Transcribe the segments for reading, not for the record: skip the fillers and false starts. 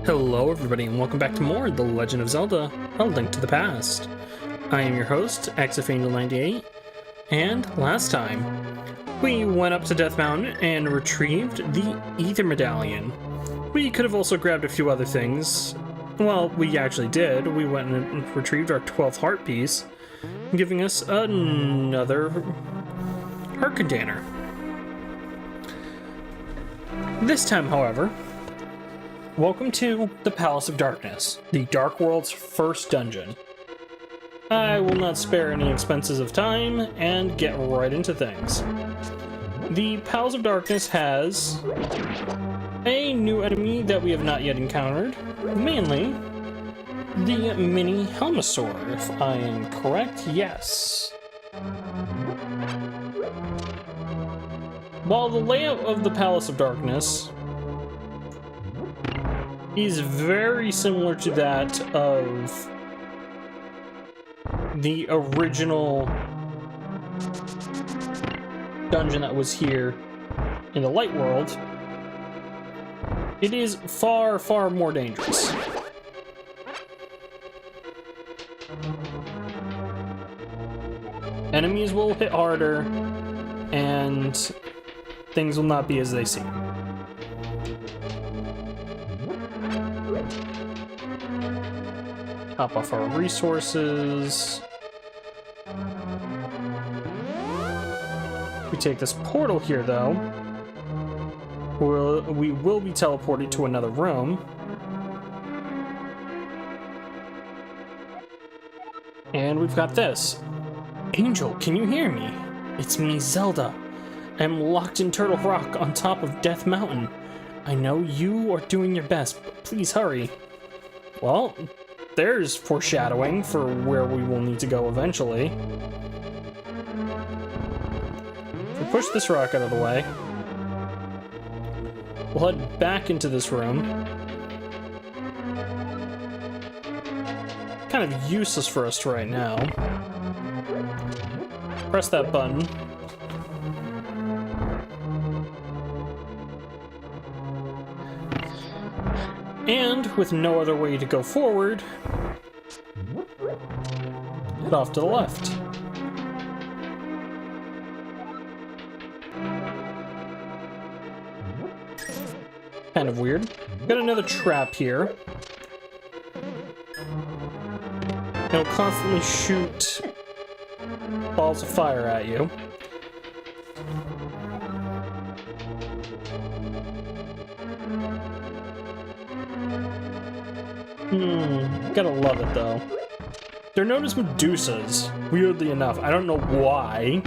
Hello everybody and welcome back to more The Legend of Zelda, A Link to the Past. I am your host, XFAngel98, and last time, we went up to Death Mountain and retrieved the Ether Medallion. We could have also grabbed a few other things. Well, we actually did. We went and retrieved our 12th heart piece, giving us another heart container. This time, however, welcome to the Palace of Darkness, the Dark World's first dungeon. I will not spare any expenses of time and get right into things. The Palace of Darkness has a new enemy that we have not yet encountered, mainly the mini Helmasaur, if I am correct, yes. While the layout of the Palace of Darkness is very similar to that of the original dungeon that was here in the Light World, it is far, far more dangerous. Enemies will hit harder, and things will not be as they seem. Top off our resources. We take this portal here, though. We will be teleported to another room. And we've got this. Angel, can you hear me? It's me, Zelda. I'm locked in Turtle Rock on top of Death Mountain. I know you are doing your best, but please hurry. Well, there's foreshadowing for where we will need to go eventually. If we push this rock out of the way, we'll head back into this room. Kind of useless for us right now. Press that button. And with no other way to go forward, head off to the left. Kind of weird. Got another trap here. It'll constantly shoot balls of fire at you. Gotta love it though. They're known as Medusas, weirdly enough. I don't know why.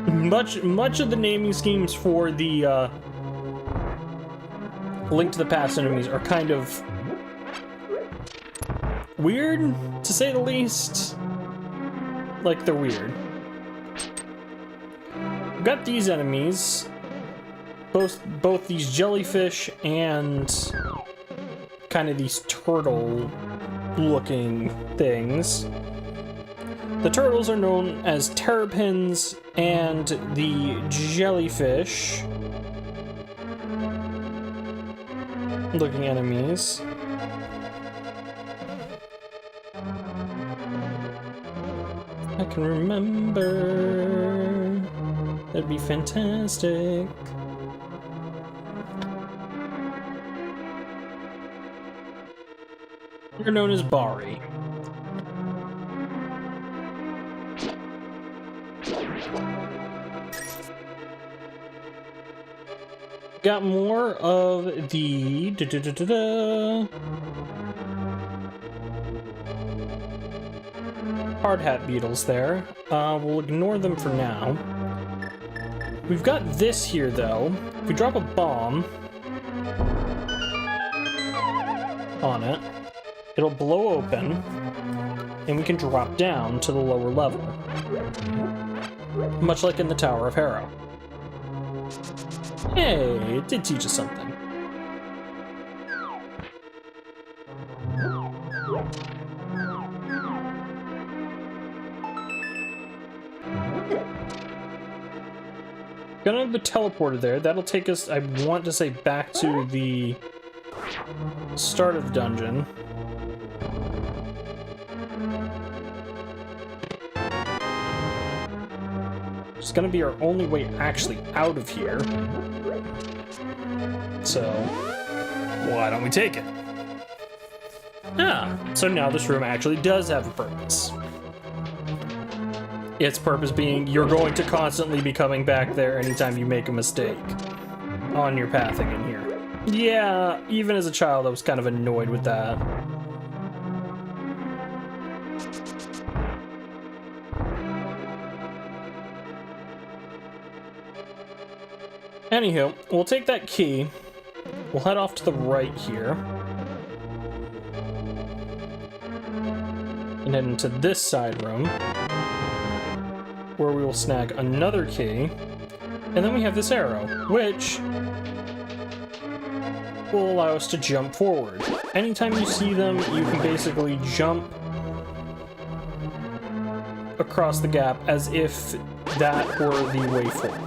Much of the naming schemes for the Link to the Past enemies are kind of weird, to say the least. Like, they're weird. We've got these enemies, both these jellyfish and kind of these turtle-looking things. The turtles are known as terrapins, and the jellyfish-looking enemies I can remember. That'd be fantastic. They're known as Bari. Got more of the hard hat beetles there. We'll ignore them for now. We've got this here, though. If we drop a bomb on it, it'll blow open, and we can drop down to the lower level. Much like in the Tower of Harrow. Hey, it did teach us something. Gonna have the teleporter there. That'll take us, I want to say, back to the start of the dungeon. It's gonna be our only way actually out of here. So, why don't we take it? Ah, so now this room actually does have a purpose. Its purpose being you're going to constantly be coming back there anytime you make a mistake on your pathing in here. Yeah, even as a child I was kind of annoyed with that. Anywho, we'll take that key. We'll head off to the right here. And head into this side room, where we will snag another key. And then we have this arrow, which will allow us to jump forward. Anytime you see them, you can basically jump across the gap as if that were the way forward.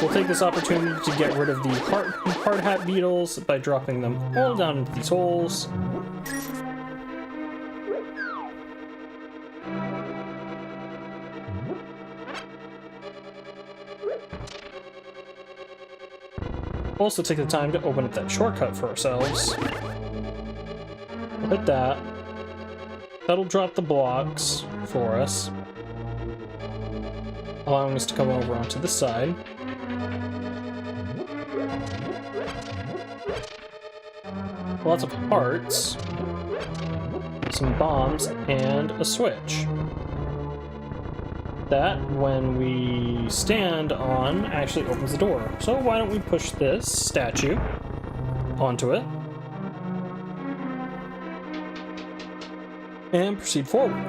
We'll take this opportunity to get rid of the hard hat beetles by dropping them all down into these holes. Also take the time to open up that shortcut for ourselves. We'll hit that. That'll drop the blocks for us, allowing us to come over onto this side. Lots of hearts, some bombs, and a switch. That, when we stand on, actually opens the door. So why don't we push this statue onto it and proceed forward.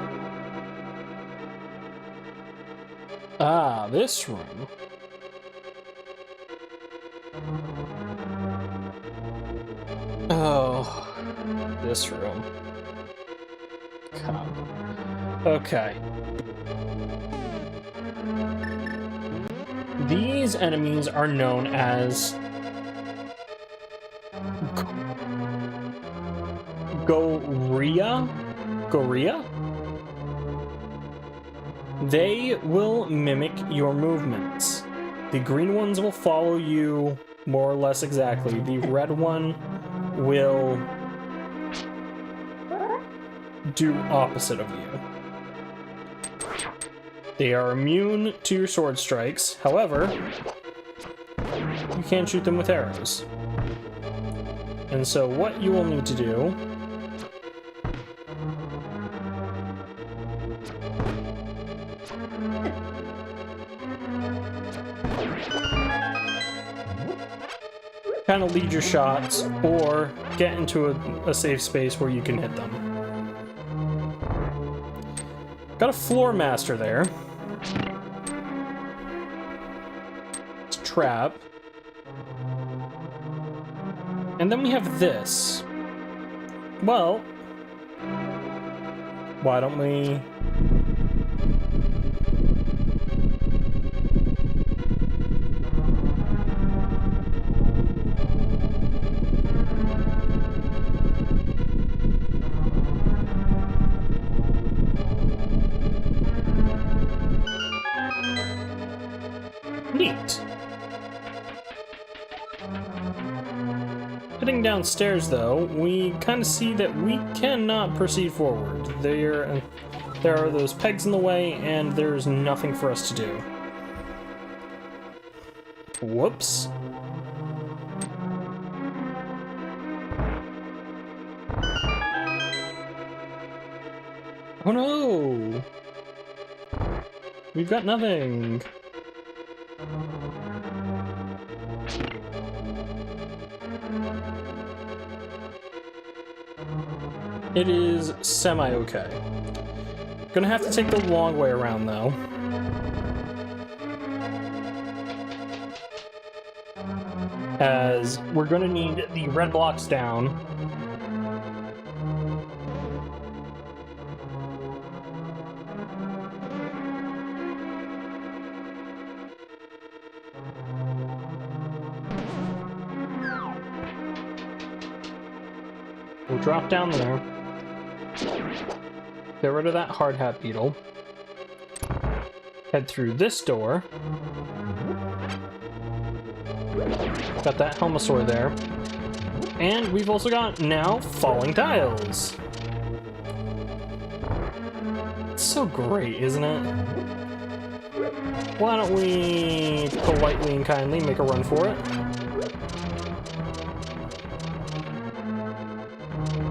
Ah, this room. Oh, this room. God. Okay. These enemies are known as Gorilla? They will mimic your movements. The green ones will follow you more or less exactly. The red one will do opposite of you. They are immune to your sword strikes. However, you can't shoot them with arrows. And so what you will need to do kind of lead your shots or get into a safe space where you can hit them. Got a floor master there. It's a trap. And then we have this. Well, why don't we... Neat. Heading downstairs, though, we kind of see that we cannot proceed forward. There are those pegs in the way, and there's nothing for us to do. Whoops. Oh no! We've got nothing. It is semi-okay. Gonna have to take the long way around, though. As we're gonna need the red blocks down. We'll drop down there. Get rid of that hard hat beetle. Head through this door. Got that Helmosaur there. And we've also got now falling tiles. It's so great, isn't it? Why don't we politely and kindly make a run for it?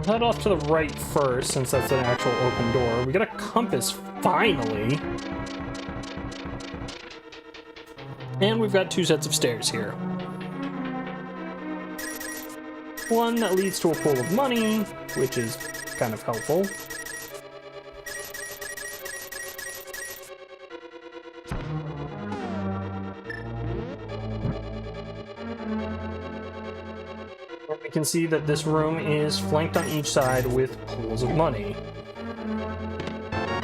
Head off to the right first, since that's an actual open door. We got a compass, finally! And we've got 2 sets of stairs here. One that leads to a pool of money, which is kind of helpful. We can see that this room is flanked on each side with pools of money.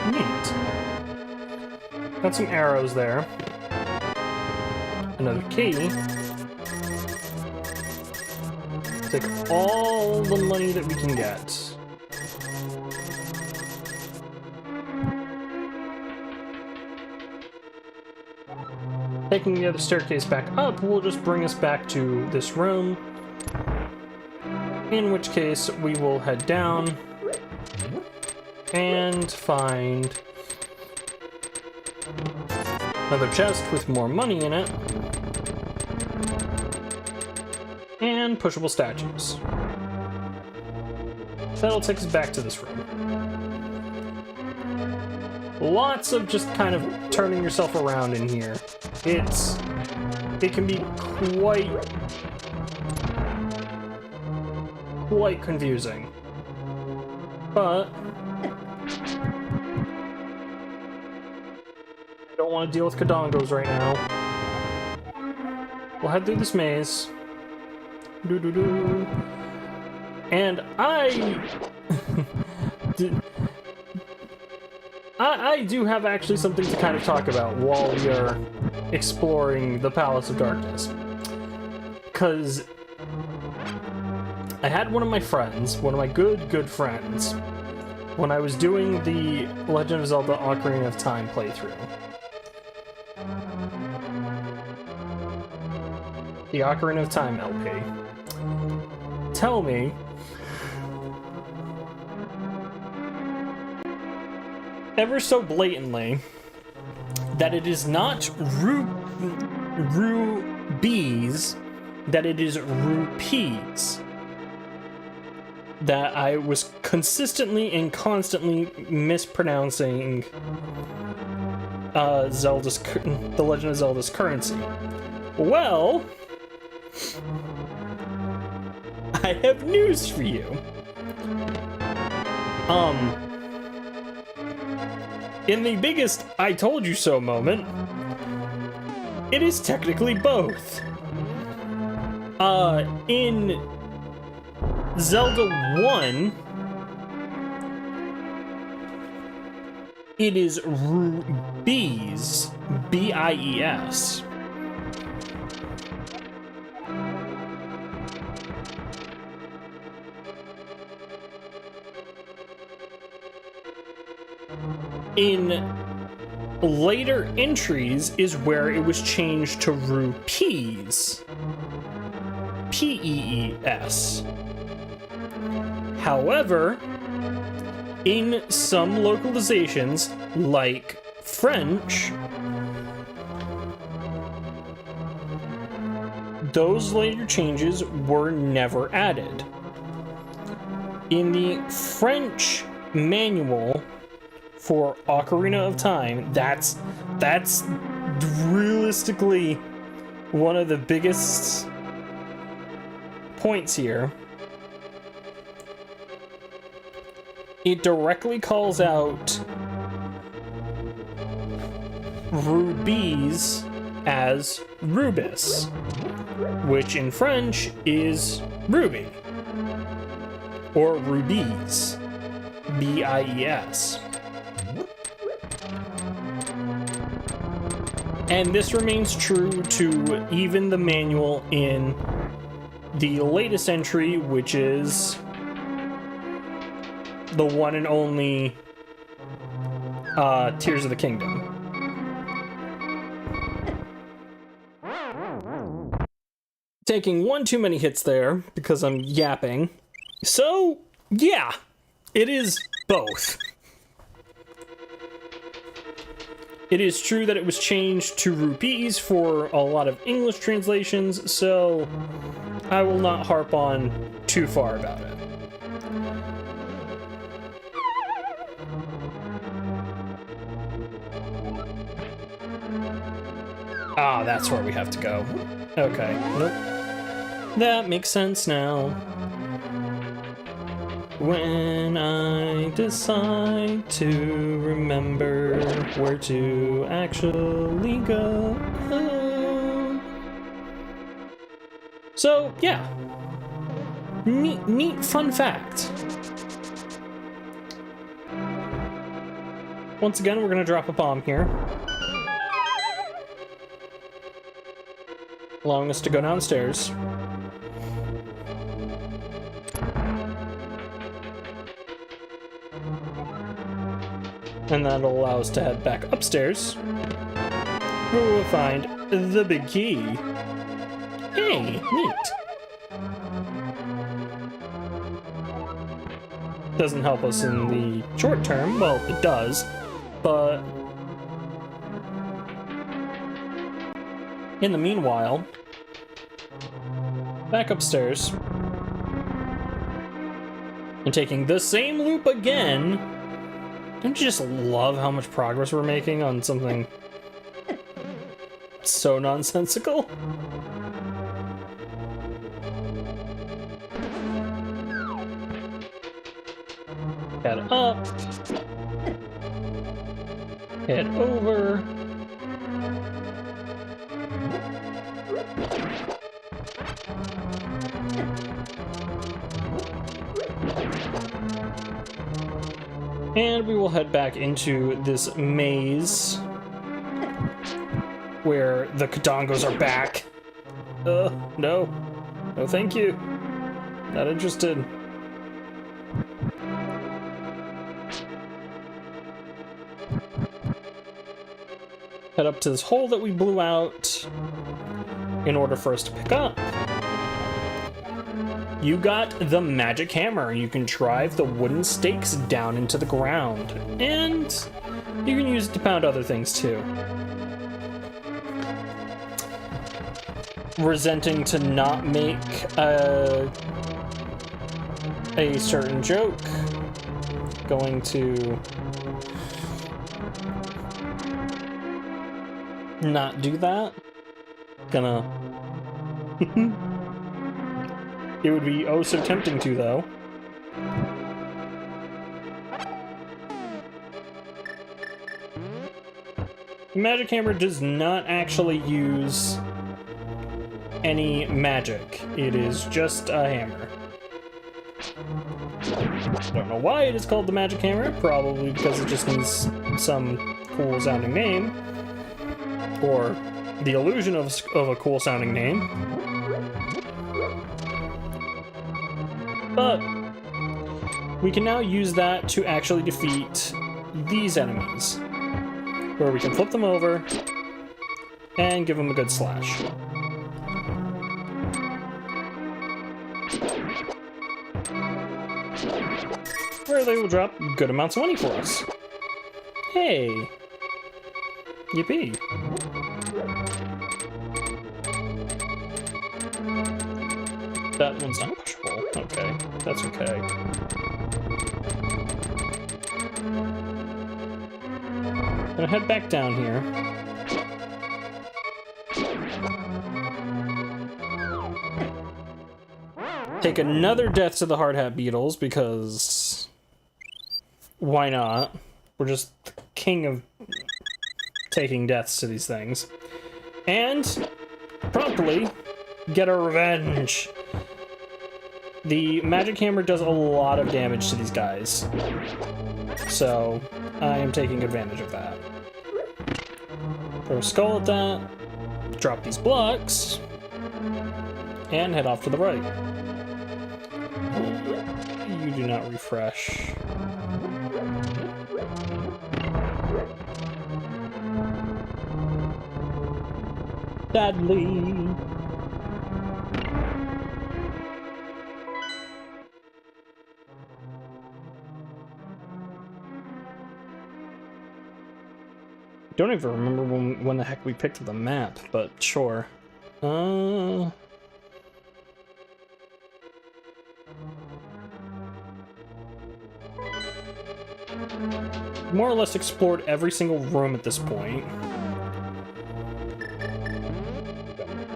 Neat. Got some arrows there. Another key. Take all the money that we can get. Taking the other staircase back up will just bring us back to this room. In which case, we will head down and find another chest with more money in it. And pushable statues. That'll take us back to this room. Lots of just kind of turning yourself around in here. It can be quite confusing. But I don't want to deal with Kadongos right now. We'll head through this maze. And I do have actually something to kind of talk about while we are exploring the Palace of Darkness. Because I had one of my friends, one of my good friends, when I was doing the Legend of Zelda Ocarina of Time playthrough. The Ocarina of Time LP. Tell me ever so blatantly that it is not rubies, that it is rupees. That I was consistently and constantly mispronouncing The Legend of Zelda's currency. Well, I have news for you. In the biggest I told you so moment, it is technically both. In Zelda 1, it is rubies, B-I-E-S. In later entries is where it was changed to rupees, P-E-E-S. However, in some localizations, like French, those later changes were never added. In the French manual for Ocarina of Time, that's realistically one of the biggest points here. It directly calls out rubies as rubis, which in French is ruby, or rubies, B-I-E-S. And this remains true to even the manual in the latest entry, which is the one and only Tears of the Kingdom. Taking one too many hits there because I'm yapping. So, yeah, it is both. It is true that it was changed to rupees for a lot of English translations, so I will not harp on too far about it. Ah, that's where we have to go. Okay, nope. That makes sense now. When I decide to remember where to actually go. So, yeah. Neat fun fact. Once again, we're gonna drop a bomb here, allowing us to go downstairs. And that'll allow us to head back upstairs, where we'll find the big key. Hey, neat. Doesn't help us in the short term. Well, it does, but in the meanwhile, back upstairs and taking the same loop again. Don't you just love how much progress we're making on something so nonsensical? Head up. Head over. And we will head back into this maze where the Kadongos are back. No. No, thank you. Not interested. Head up to this hole that we blew out in order for us to pick up. You got the magic hammer. You can drive the wooden stakes down into the ground. And you can use it to pound other things too. Resenting to not make a certain joke. Going to not do that. Gonna... It would be oh so tempting to, though. The magic hammer does not actually use any magic. It is just a hammer. Don't know why it is called the magic hammer. Probably because it just needs some cool sounding name. Or the illusion of a cool sounding name. But we can now use that to actually defeat these enemies, where we can flip them over and give them a good slash. Where they will drop good amounts of money for us. Hey! Yippee! That one's not pushable. Okay, that's okay. Gonna head back down here. Take another death to the hard hat beetles, because why not? We're just the king of taking deaths to these things. And promptly get a revenge. The magic hammer does a lot of damage to these guys, so I am taking advantage of that. Throw a skull at that, drop these blocks, and head off to the right. You do not refresh. Sadly. Don't even remember when the heck we picked the map, but sure. More or less explored every single room at this point.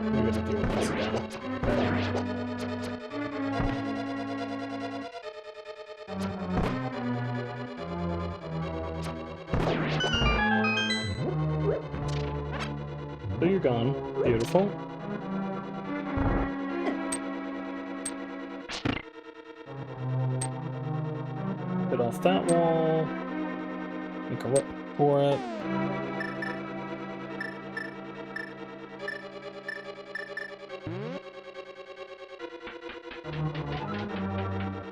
I'm gonna deal with this again. So you're gone. Beautiful. Get off that wall. Make a run for it.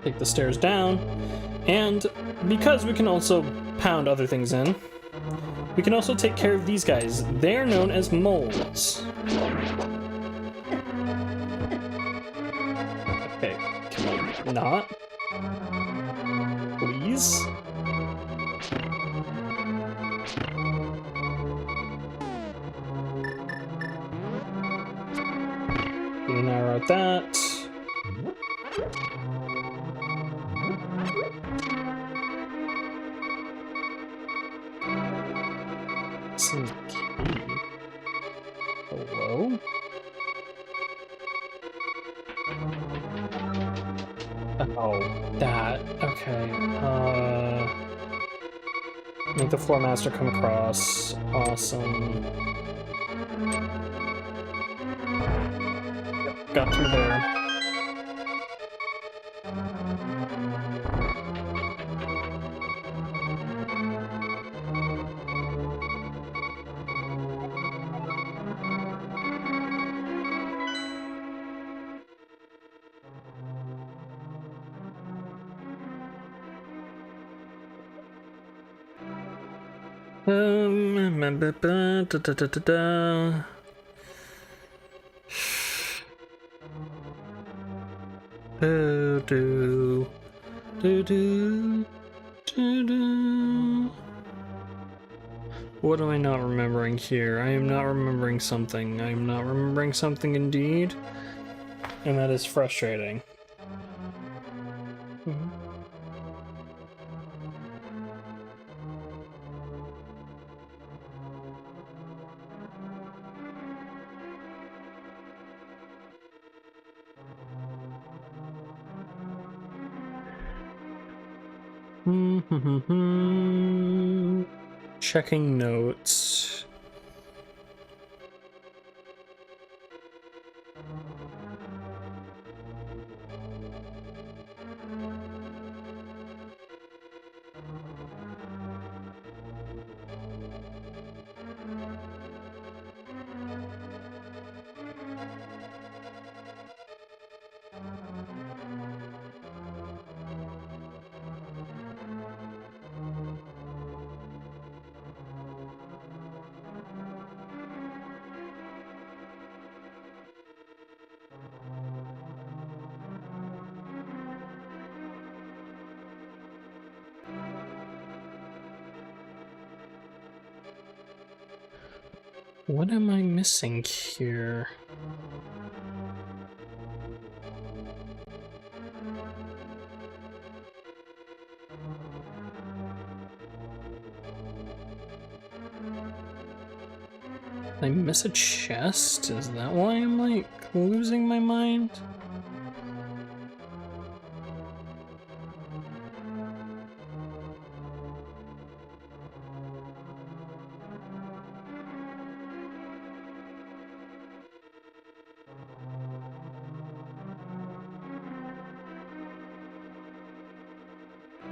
Take the stairs down. And because we can also pound other things in, we can also take care of these guys. They're known as moles. Okay, can we not? Please? Gonna narrow out that. Some key. Hello? Oh, that. Okay. Make the floor master come across. Awesome. Yep, got through there. What am I not remembering here? I am not remembering something. I am not remembering something indeed. And that is frustrating. Checking notes. What am I missing here? Did I miss a chest? Is that why I'm like losing my mind?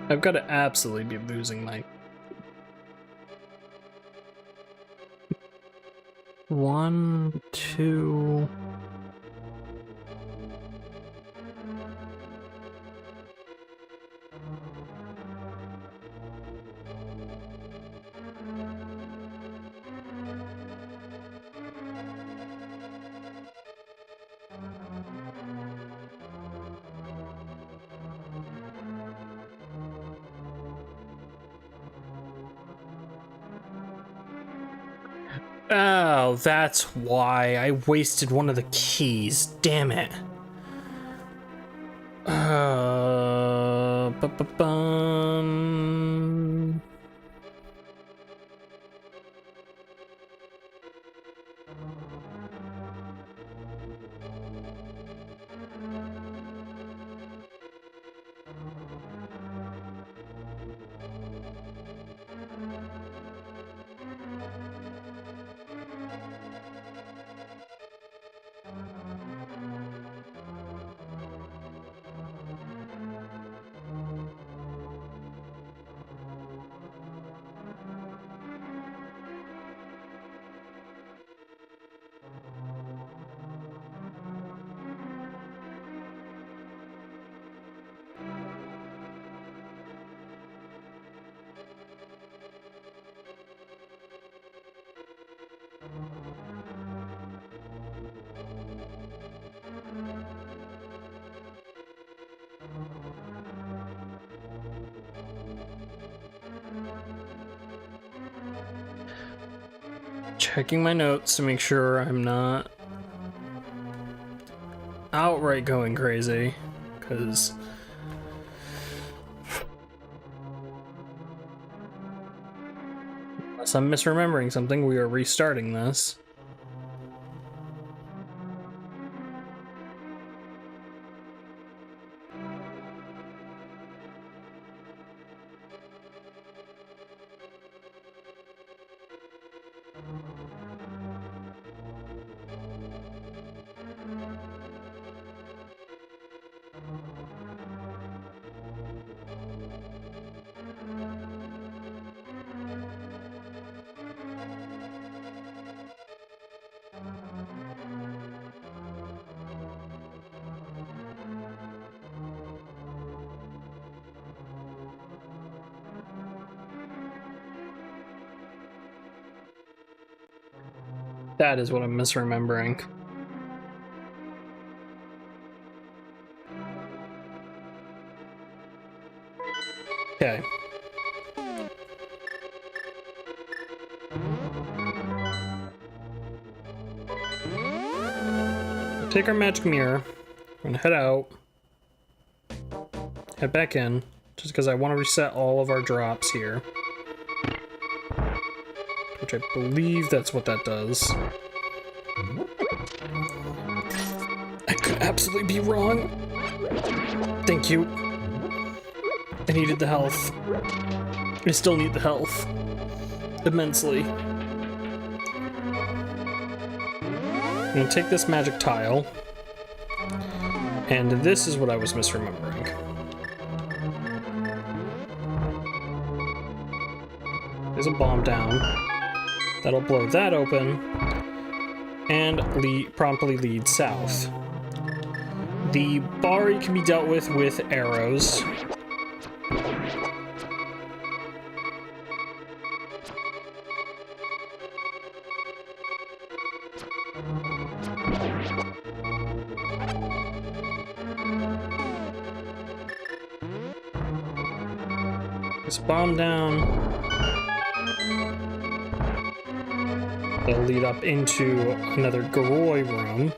I've got to absolutely be losing my... One, two... Oh, that's why I wasted one of the keys. Damn it. Bum. Checking my notes to make sure I'm not outright going crazy, because unless I'm misremembering something, we are restarting this. That is what I'm misremembering. Okay. Take our magic mirror. I'm gonna head out. Head back in. Just because I want to reset all of our drops here. Which I believe that's what that does. I could absolutely be wrong. Thank you. I needed the health. I still need the health. Immensely. I'm gonna take this magic tile. And this is what I was misremembering. There's a bomb down. That'll blow that open. And promptly lead south. The Bari can be dealt with arrows. This bomb down. They'll lead up into another Garoi room.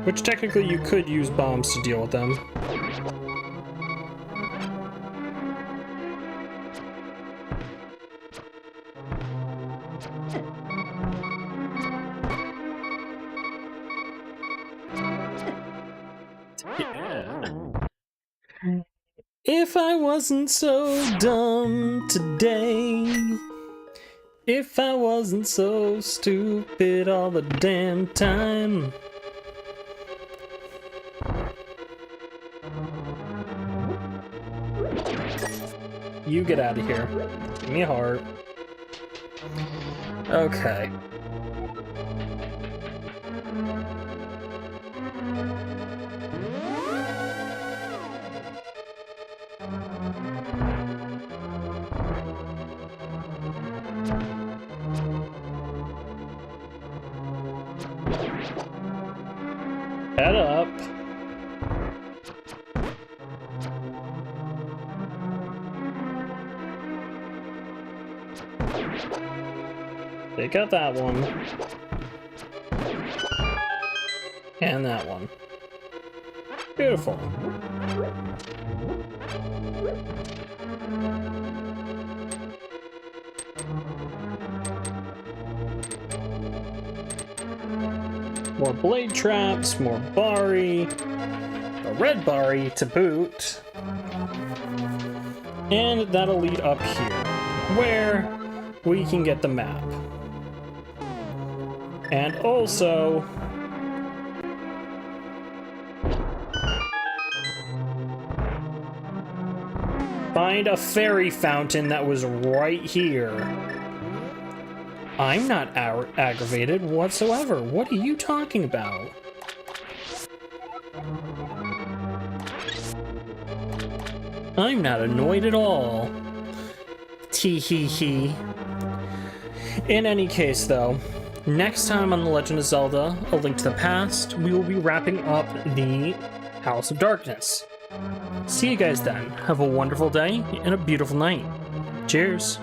Which technically you could use bombs to deal with them. If I wasn't so dumb today, if I wasn't so stupid all the damn time. You get out of here. Give me a heart. Okay. Head up. Take out that one. And that one. Beautiful. More blade traps, more Bari, a red Bari to boot, and that'll lead up here, where we can get the map. And also, find a fairy fountain that was right here. I'm not aggravated whatsoever. What are you talking about? I'm not annoyed at all. Tee hee hee. In any case, though, next time on The Legend of Zelda: A Link to the Past, we will be wrapping up the House of Darkness. See you guys then. Have a wonderful day and a beautiful night. Cheers.